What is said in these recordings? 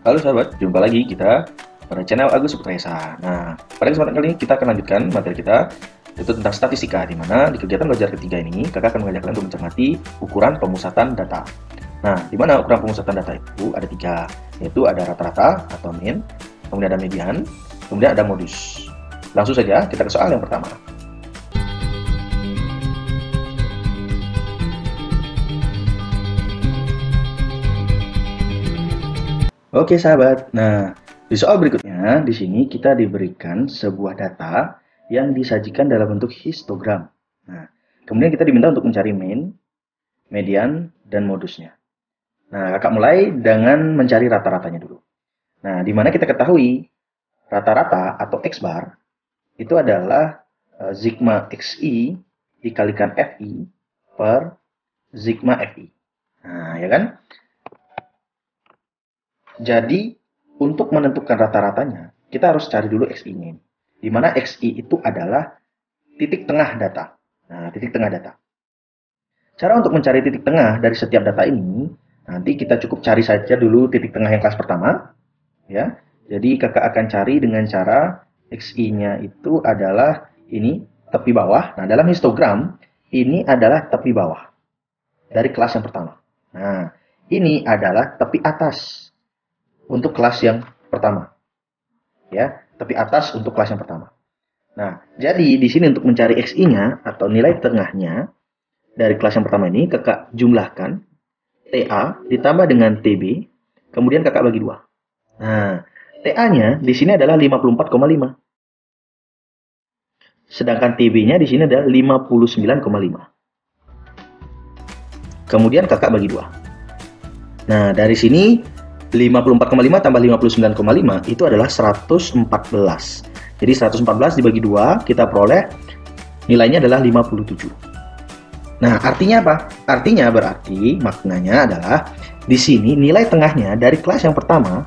Halo sahabat, jumpa lagi kita pada channel Agus Putraesa. Nah, pada kesempatan kali ini kita akan lanjutkan materi kita, yaitu tentang statistika, di mana di kegiatan belajar ketiga ini, kakak akan mengajak kalian untuk mencermati ukuran pemusatan data. Nah, di mana ukuran pemusatan data itu ada tiga, yaitu ada rata-rata atau mean, kemudian ada median, kemudian ada modus. Langsung saja kita ke soal yang pertama. Oke sahabat, nah di soal berikutnya di sini kita diberikan sebuah data yang disajikan dalam bentuk histogram. Nah, kemudian kita diminta untuk mencari mean, median, dan modusnya. Nah, kakak mulai dengan mencari rata-ratanya dulu. Nah, di mana kita ketahui rata-rata atau X bar itu adalah sigma XI dikalikan FI per sigma FI. Nah, ya kan? Jadi, untuk menentukan rata-ratanya, kita harus cari dulu XI-nya. Di mana XI itu adalah titik tengah data. Nah, titik tengah data. Cara untuk mencari titik tengah dari setiap data ini, nanti kita cukup cari saja dulu titik tengah yang kelas pertama. Ya, jadi kakak akan cari dengan cara XI-nya itu adalah ini, tepi bawah. Nah, dalam histogram, ini adalah tepi bawah dari kelas yang pertama. Nah, ini adalah tepi atas untuk kelas yang pertama. Ya, tepi atas untuk kelas yang pertama. Nah, jadi di sini untuk mencari XI-nya atau nilai tengahnya dari kelas yang pertama ini, kakak jumlahkan TA ditambah dengan TB, kemudian kakak bagi 2. Nah, TA-nya di sini adalah 54,5. Sedangkan TB-nya di sini adalah 59,5. Kemudian kakak bagi 2. Nah, dari sini 54,5 tambah 59,5 itu adalah 114. Jadi 114 dibagi 2, kita peroleh nilainya adalah 57. Nah, artinya apa? Artinya berarti maknanya adalah di sini nilai tengahnya dari kelas yang pertama,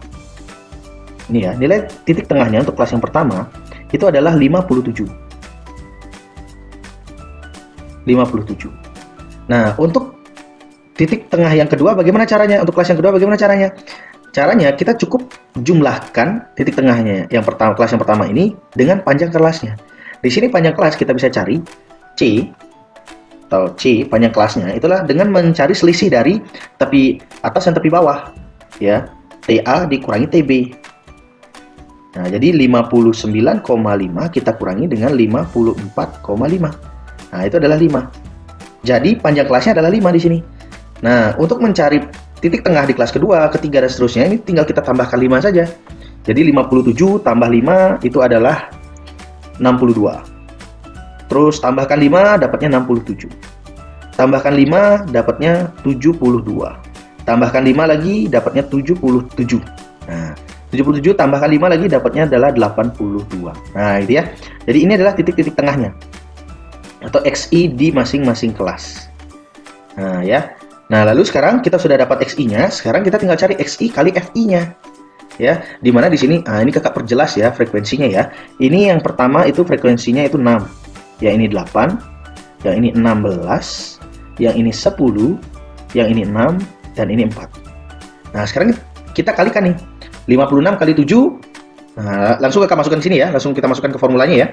ini ya, nilai titik tengahnya untuk kelas yang pertama itu adalah 57. 57. Nah, untuk titik tengah yang kedua bagaimana caranya? Untuk kelas yang kedua bagaimana caranya? Caranya kita cukup jumlahkan titik tengahnya yang pertama, kelas yang pertama ini dengan panjang kelasnya. Di sini panjang kelas kita bisa cari C atau C panjang kelasnya itulah dengan mencari selisih dari tepi atas dan tepi bawah. Ya, TA dikurangi TB. Nah, jadi 59,5 kita kurangi dengan 54,5. Nah, itu adalah 5. Jadi panjang kelasnya adalah 5 di sini. Nah, untuk mencari titik tengah di kelas kedua, ketiga, dan seterusnya, ini tinggal kita tambahkan 5 saja. Jadi 57 tambah 5 itu adalah 62. Terus tambahkan 5 dapatnya 67. Tambahkan 5 dapatnya 72. Tambahkan 5 lagi dapatnya 77. Nah, 77 tambahkan 5 lagi dapatnya adalah 82. Nah, itu ya. Jadi ini adalah titik-titik tengahnya atau XI di masing-masing kelas. Nah, ya. Nah, lalu sekarang kita sudah dapat XI-nya, sekarang kita tinggal cari XI kali FI-nya. Ya, dimana di sini, ini kakak perjelas ya frekuensinya ya. Ini yang pertama itu frekuensinya itu 6. Yang ini 8, yang ini 16, yang ini 10, yang ini 6, dan ini 4. Nah, sekarang kita kalikan nih. 56 kali 7. Nah, langsung kakak masukkan di sini ya, langsung kita masukkan ke formulanya ya.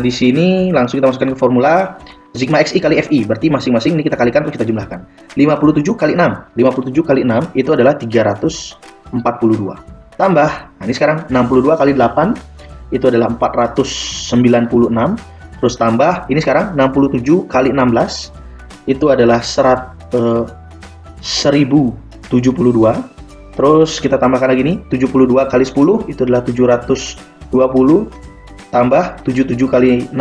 Di sini langsung kita masukkan ke formula sigma XI kali FI, berarti masing-masing ini kita kalikan terus kita jumlahkan. 57 kali 6, 57 kali 6 itu adalah 342. Tambah, nah ini sekarang 62 kali 8 itu adalah 496. Terus tambah, ini sekarang 67 kali 16 itu adalah 1072. Terus kita tambahkan lagi nih, 72 kali 10 itu adalah 720. Tambah 77 kali 6,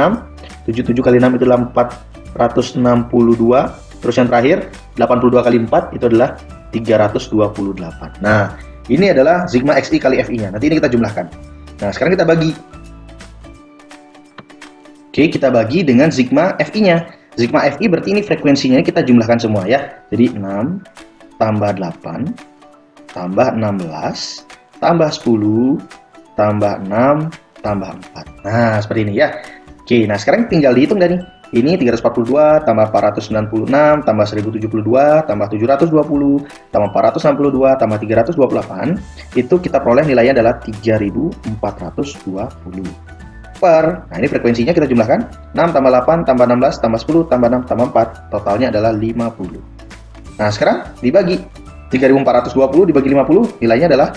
77 kali 6 itu adalah 462. Terus yang terakhir 82 kali 4 itu adalah 328. Nah, ini adalah sigma XI kali FI-nya. Nanti ini kita jumlahkan. Nah, sekarang kita bagi. Oke, kita bagi dengan sigma FI-nya. Sigma FI berarti ini frekuensinya kita jumlahkan semua ya. Jadi 6 tambah 8 tambah 16 tambah 10 tambah 6 tambah 4. Nah, seperti ini ya. Oke, nah sekarang tinggal dihitung dah nih. Ini 342 tambah 496 tambah 1072 tambah 720 tambah 462 tambah 328, itu kita peroleh nilainya adalah 3420 per. Nah, ini frekuensinya kita jumlahkan 6 tambah 8 tambah 16 tambah 10 tambah 6 tambah 4, totalnya adalah 50. Nah, sekarang dibagi 3420 dibagi 50, nilainya adalah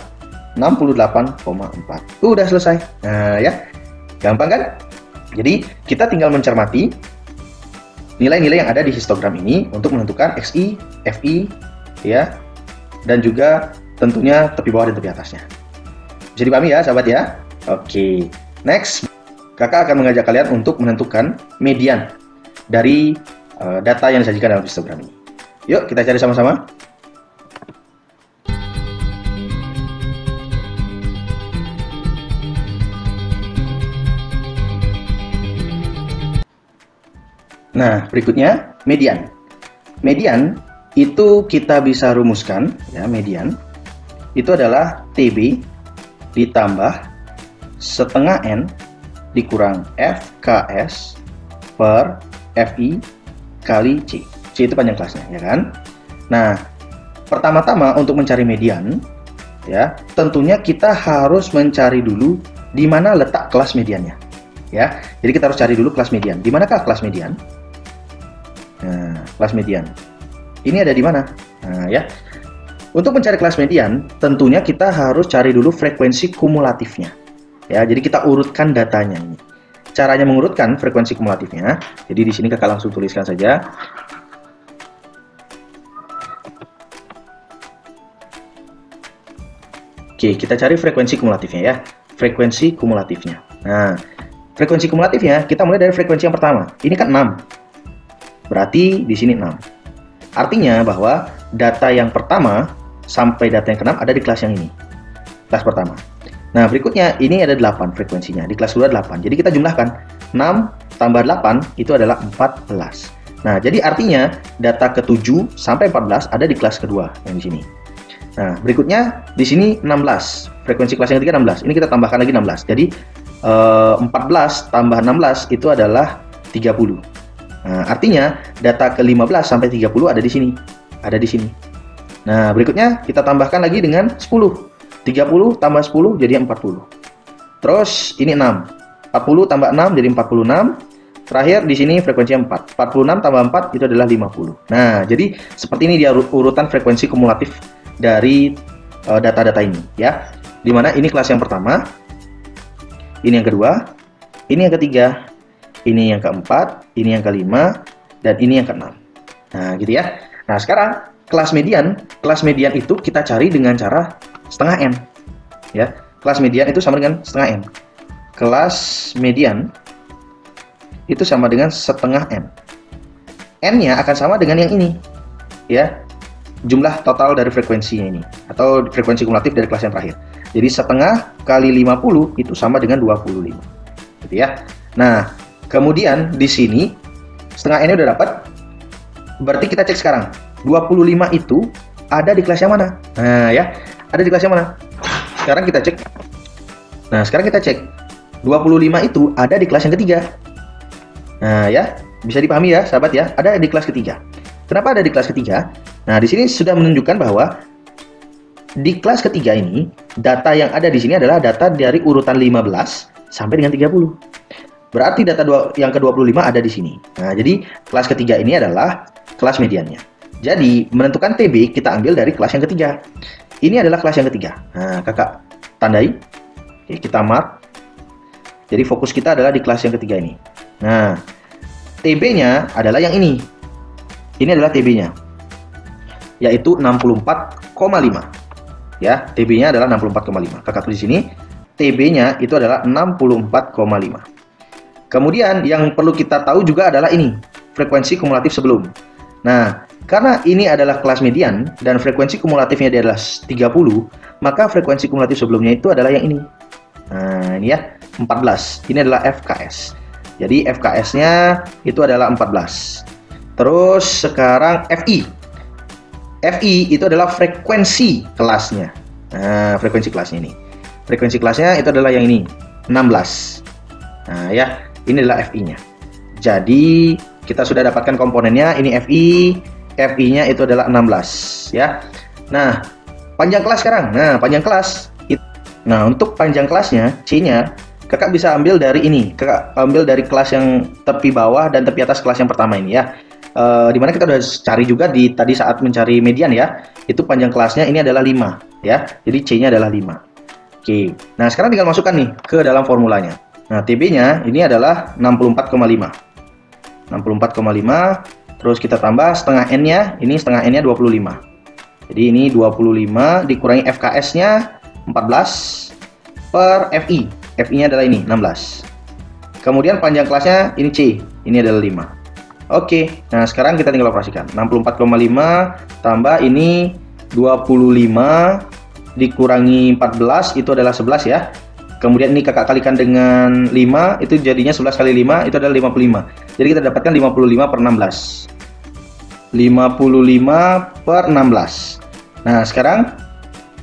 68,4. Udah selesai. Nah, ya. Gampang kan? Jadi, kita tinggal mencermati nilai-nilai yang ada di histogram ini untuk menentukan XI, FI, ya, dan juga tentunya tepi bawah dan tepi atasnya. Bisa dipahami ya, sahabat ya? Oke, next, kakak akan mengajak kalian untuk menentukan median dari data yang disajikan dalam histogram ini. Yuk, kita cari sama-sama. Nah, berikutnya median. Median itu kita bisa rumuskan, ya, median itu adalah TB ditambah setengah N dikurang FKS per FI kali C. C itu panjang kelasnya, ya kan? Nah, pertama-tama untuk mencari median, ya, tentunya kita harus mencari dulu di mana letak kelas mediannya, ya. Jadi kita harus cari dulu kelas median. Di manakah kelas median? Nah, kelas median ini ada di mana? Nah, ya, untuk mencari kelas median tentunya kita harus cari dulu frekuensi kumulatifnya, ya. Jadi kita urutkan datanya ini. Caranya mengurutkan frekuensi kumulatifnya, jadi di sini kakak langsung tuliskan saja. Oke, kita cari frekuensi kumulatifnya, ya. Frekuensi kumulatifnya. Nah, frekuensi kumulatifnya kita mulai dari frekuensi yang pertama. Ini kan 6. Berarti di sini 6. Artinya bahwa data yang pertama sampai data yang ke-6 ada di kelas yang ini. Kelas pertama. Nah, berikutnya ini ada 8 frekuensinya. Di kelas kedua 8. Jadi kita jumlahkan 6 tambah 8 itu adalah 14. Nah, jadi artinya data ke-7 sampai 14 ada di kelas kedua yang di sini. Nah, berikutnya di sini 16. Frekuensi kelas yang ketiga 16. Ini kita tambahkan lagi 16. Jadi 14 tambah 16 itu adalah 30. Nah, artinya data ke-15 sampai 30 ada di sini. Ada di sini. Nah, berikutnya kita tambahkan lagi dengan 10. 30 tambah 10 jadi 40. Terus ini 6. 40 tambah 6 jadi 46. Terakhir di sini frekuensinya 4. 46 tambah 4 itu adalah 50. Nah, jadi seperti ini dia urutan frekuensi kumulatif dari data-data ini, ya. Dimana ini kelas yang pertama, ini yang kedua, ini yang ketiga, ini yang keempat, ini yang kelima, dan ini yang keenam. Nah, gitu ya. Nah, sekarang kelas median itu kita cari dengan cara setengah N. Ya, kelas median itu sama dengan setengah N. Kelas median itu sama dengan setengah N. N-nya akan sama dengan yang ini. Ya, jumlah total dari frekuensinya ini, atau frekuensi kumulatif dari kelas yang terakhir. Jadi setengah kali 50 itu sama dengan 25. Gitu ya. Nah, kemudian di sini setengah N-nya udah dapat. Berarti kita cek sekarang. 25 itu ada di kelas yang mana? Nah, ya. Ada di kelas yang mana? Sekarang kita cek. Nah, sekarang kita cek. 25 itu ada di kelas yang ketiga. Nah, ya. Bisa dipahami ya, sahabat ya. Ada di kelas ketiga. Kenapa ada di kelas ketiga? Nah, di sini sudah menunjukkan bahwa di kelas ketiga ini, data yang ada di sini adalah data dari urutan 15 sampai dengan 30. Berarti data yang ke-25 ada di sini. Nah, jadi kelas ketiga ini adalah kelas mediannya. Jadi, menentukan TB kita ambil dari kelas yang ketiga. Ini adalah kelas yang ketiga. Nah, kakak tandai. Oke, kita mark. Jadi, fokus kita adalah di kelas yang ketiga ini. Nah, TB-nya adalah yang ini. Ini adalah TB-nya. Yaitu 64,5. Ya, TB-nya adalah 64,5. Kakak tulis di sini. TB-nya itu adalah 64,5. Kemudian yang perlu kita tahu juga adalah ini, frekuensi kumulatif sebelum. Nah, karena ini adalah kelas median dan frekuensi kumulatifnya adalah 30, maka frekuensi kumulatif sebelumnya itu adalah yang ini. Nah, ini ya, 14. Ini adalah FKS. Jadi FKS-nya itu adalah 14. Terus sekarang FI. FI itu adalah frekuensi kelasnya. Nah, frekuensi kelasnya ini. Frekuensi kelasnya itu adalah yang ini, 16. Nah, ya. Ini adalah FI-nya. Jadi kita sudah dapatkan komponennya, ini FI-nya itu adalah 16 ya. Nah, panjang kelas sekarang. Nah, panjang kelas. Nah, untuk panjang kelasnya, C-nya kakak bisa ambil dari ini. Kakak ambil dari kelas yang tepi bawah dan tepi atas kelas yang pertama ini ya. Dimana kita udah cari juga di tadi saat mencari median ya. Itu panjang kelasnya ini adalah 5 ya. Jadi C-nya adalah 5. Oke. Nah, sekarang tinggal masukkan nih ke dalam formulanya. Nah, TB-nya ini adalah 64,5. 64,5. Terus kita tambah setengah N-nya, ini setengah N-nya 25. Jadi ini 25 dikurangi FKS-nya 14 per FI. FI-nya adalah ini 16. Kemudian panjang kelasnya ini C, ini adalah 5. Oke, nah sekarang kita tinggal operasikan. 64,5 tambah ini 25 dikurangi 14 itu adalah 11 ya. Kemudian ini kakak kalikan dengan 5, itu jadinya 11 kali 5 itu adalah 55. Jadi kita dapatkan 55 per 16. 55 per 16. Nah, sekarang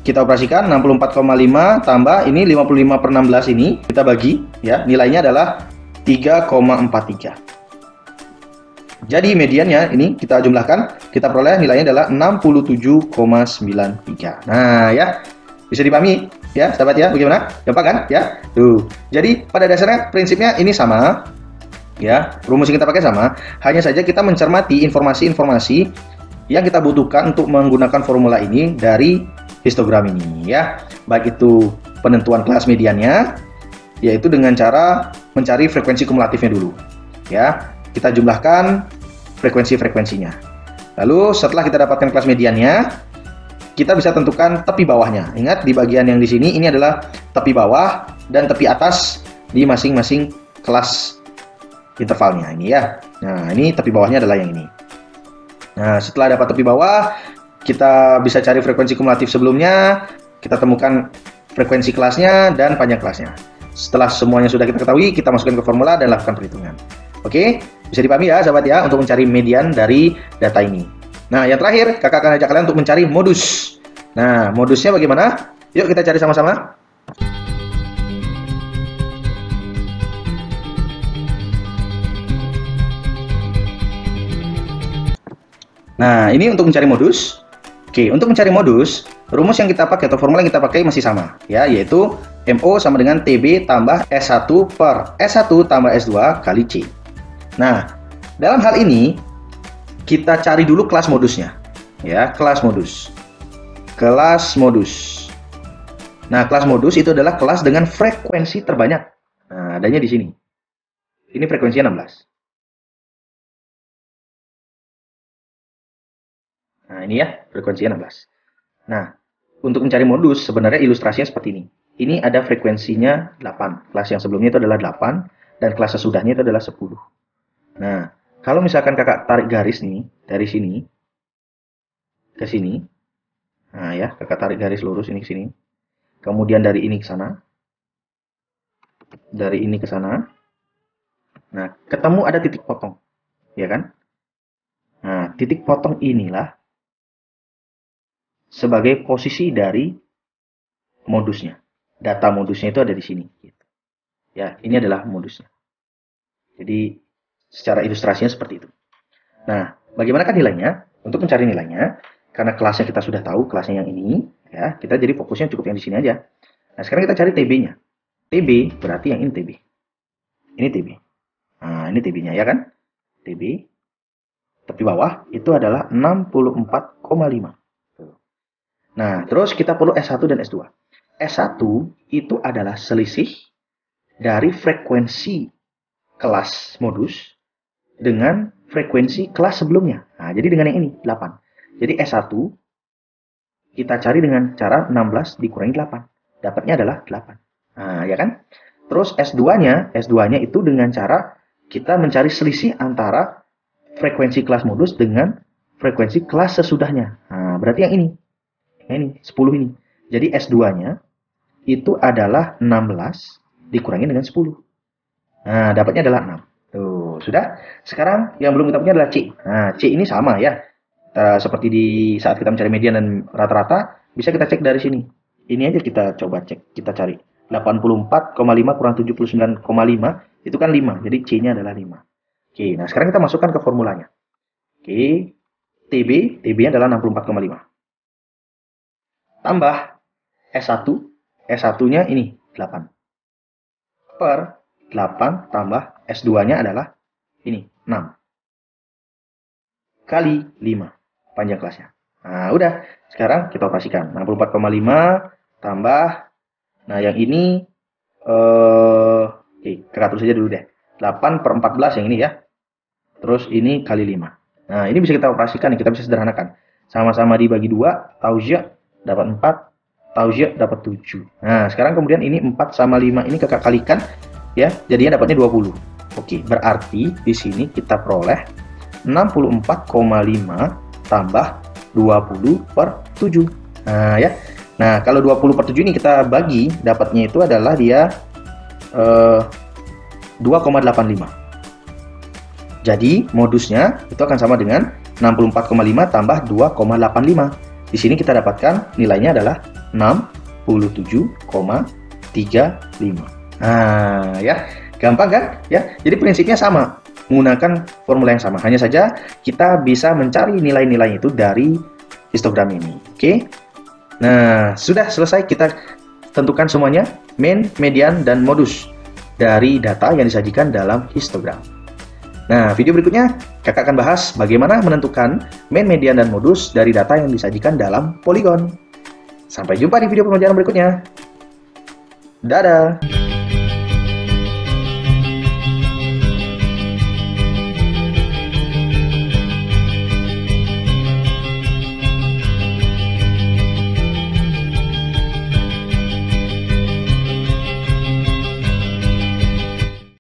kita operasikan 64,5 tambah ini 55 per 16 ini kita bagi ya, nilainya adalah 3,43. Jadi mediannya ini kita jumlahkan, kita peroleh nilainya adalah 67,93. Nah, ya. Bisa dipahami ya, sahabat ya, bagaimana? Gampang kan? Ya. Tuh. Jadi pada dasarnya prinsipnya ini sama. Ya, rumus yang kita pakai sama, hanya saja kita mencermati informasi-informasi yang kita butuhkan untuk menggunakan formula ini dari histogram ini ya. Baik itu penentuan kelas mediannya, yaitu dengan cara mencari frekuensi kumulatifnya dulu. Ya, kita jumlahkan frekuensi-frekuensinya. Lalu setelah kita dapatkan kelas mediannya, kita bisa tentukan tepi bawahnya. Ingat di bagian yang di sini ini adalah tepi bawah dan tepi atas di masing-masing kelas intervalnya ini ya. Nah, ini tepi bawahnya adalah yang ini. Nah, setelah dapat tepi bawah, kita bisa cari frekuensi kumulatif sebelumnya, kita temukan frekuensi kelasnya dan panjang kelasnya. Setelah semuanya sudah kita ketahui, kita masukkan ke formula dan lakukan perhitungan. Oke, bisa dipahami ya sahabat ya untuk mencari median dari data ini. Nah, yang terakhir, kakak akan ajak kalian untuk mencari modus. Nah, modusnya bagaimana? Yuk kita cari sama-sama. Nah, ini untuk mencari modus. Oke, untuk mencari modus, rumus yang kita pakai atau formula yang kita pakai masih sama, ya, yaitu MO sama dengan TB tambah S1 per S1 tambah S2 kali C. Nah, dalam hal ini, kita cari dulu kelas modusnya. Ya, kelas modus. Kelas modus. Nah, kelas modus itu adalah kelas dengan frekuensi terbanyak. Nah, adanya di sini. Ini frekuensinya 16. Nah, ini ya, frekuensinya 16. Nah, untuk mencari modus, sebenarnya ilustrasinya seperti ini. Ini ada frekuensinya 8. Kelas yang sebelumnya itu adalah 8, dan kelas sesudahnya itu adalah 10. Nah, kalau misalkan kakak tarik garis nih, dari sini, ke sini. Nah ya, kakak tarik garis lurus ini ke sini. Kemudian dari ini ke sana. Dari ini ke sana. Nah, ketemu ada titik potong. Ya kan? Nah, titik potong inilah sebagai posisi dari modusnya. Data modusnya itu ada di sini. Ya, ini adalah modusnya. Jadi, secara ilustrasinya seperti itu. Nah, bagaimanakah nilainya? Untuk mencari nilainya, karena kelasnya kita sudah tahu, kelasnya yang ini, ya, kita jadi fokusnya cukup yang di sini aja. Nah, sekarang kita cari TB-nya. TB berarti yang ini TB. Ini TB. Nah, ini TB-nya ya kan? TB. Tepi bawah itu adalah 64,5. Nah, terus kita perlu S1 dan S2. S1 itu adalah selisih dari frekuensi kelas modus dengan frekuensi kelas sebelumnya. Nah, jadi dengan yang ini, 8. Jadi S1 kita cari dengan cara 16 dikurangi 8. Dapatnya adalah 8. Nah, ya kan? Terus S2-nya itu dengan cara kita mencari selisih antara frekuensi kelas modus dengan frekuensi kelas sesudahnya. Nah, berarti yang ini. Ini 10 ini. Jadi S2-nya itu adalah 16 dikurangi dengan 10. Nah, dapatnya adalah 6. Tuh, sudah. Sekarang yang belum kita punya adalah C. Nah, C ini sama ya. Seperti di saat kita mencari median dan rata-rata, bisa kita cek dari sini. Ini aja kita coba cek, kita cari. 84,5 kurang 79,5 itu kan 5. Jadi C-nya adalah 5. Oke, nah sekarang kita masukkan ke formulanya. Oke, TB-nya adalah 64,5. Tambah S1, S1-nya ini 8. Per 8 tambah S2-nya adalah ini 6. Kali 5 panjang kelasnya. Nah, udah. Sekarang kita operasikan. 64,5 tambah, nah yang ini oke, kita tulis saja dulu deh. 8 per 14 yang ini ya. Terus ini kali 5. Nah, ini bisa kita operasikan, kita bisa sederhanakan. Sama-sama dibagi 2, Tauzia dapat 4, Tauzia dapat 7. Nah, sekarang kemudian ini 4 sama 5 ini kakak kalikan ya, jadinya dapatnya 20. Oke, berarti di sini kita peroleh 64,5 tambah 20 per 7. Nah, ya. Nah, kalau 20 per 7 ini kita bagi, dapatnya itu adalah dia 2,85. Jadi, modusnya itu akan sama dengan 64,5 tambah 2,85. Di sini kita dapatkan nilainya adalah 67,35. Nah, ya. Gampang kan? Ya. Jadi prinsipnya sama, menggunakan formula yang sama. Hanya saja kita bisa mencari nilai-nilai itu dari histogram ini. Oke? Nah, sudah selesai kita tentukan semuanya, mean, median, dan modus dari data yang disajikan dalam histogram. Nah, video berikutnya kakak akan bahas bagaimana menentukan mean, median, dan modus dari data yang disajikan dalam poligon. Sampai jumpa di video pembelajaran berikutnya. Dadah!